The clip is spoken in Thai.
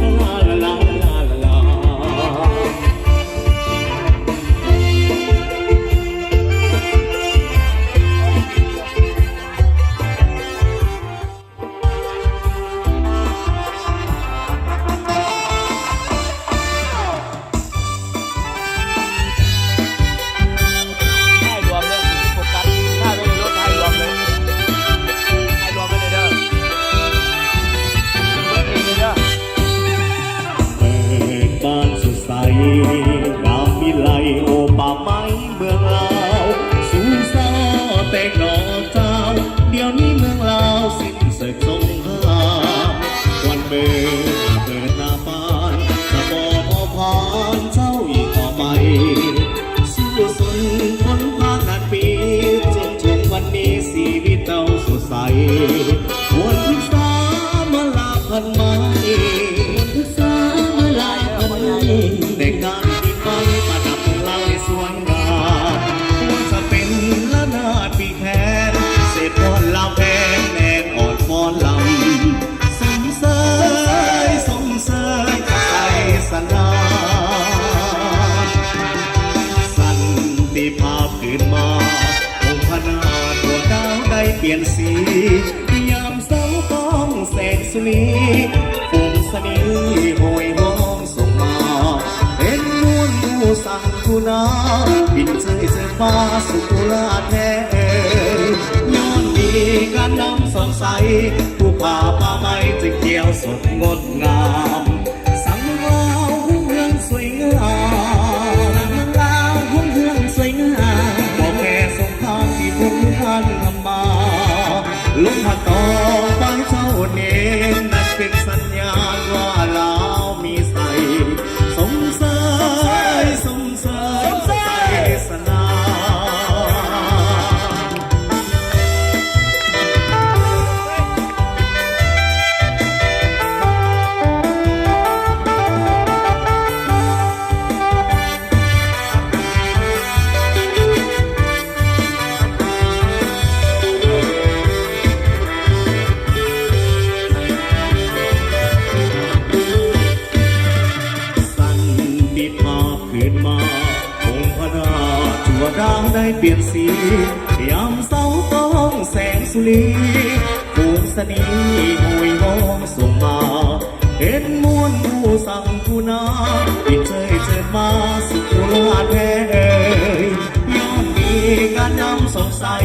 ลาลาลาลาลา ให้รวมเลยโฟกัสถ้าไม่ได้ลดให้รวมเลยให้รวมไปเลยเด้อเองเลยเด้อ เปิดบ้านสดใสงามวิไลโอป่าไม้เมืองลาวสูงซาแต่งดอกเจ้าเดี๋ยวนี้เมืองลาวสิ้นศึกสงครามวันเบิกเปิดหน้าบ้านจะบอกพอผ่านเจ้าอีกต่อไปสู้สนพ้นผ่านนานปีจนถึงวันนี้ชีวิตเจ้าสดใสควรพิกษามาลาพันไม้พิกษามาลาพันไม้ในการที่ไฟประดับเมืองลาวให้สวยงามควรจะเป็นละนาดปีแค้นเศษพรลาวแพงแนนอ่อนฟอนลำสมเสยสมเสยใส่สนา สันติภาพขึ้นมาองค์พนาดวงดาวได้เปลี่ยนสียามเสาต้องแสงสุรีฝูงสนีโหยห้องส่งมาเป็นนวลผู้สั่งผู้นาบินเจยเจอฟ้าสุกุลาแท้ย้อนมีการนำสองใสผู้ผ่าป่าไม้จะเกี่ยวสดงดงามสังวาวเมืองสวยงามลาวหุ่นเฮืองสวยงามบอกแค่สงครามที่พุ่งพันทำมาลุกพันต่อไปเจ้าเน้นนั่นเป็นสัญญาณว่าลาวมีใสสมเสยสมเสยใสสนา สันติภาพขึ้นมาองค์พระนาชั่วดาวได้เปลี่ยนสียามเสาต้องแสงสุรีฝูงสนีโหยห้องส่งมาเห็นมวลผู้สั่งผู้นาบินเจยเจิดมาสุขุลาแท้ย้อนมีการนำสงสัย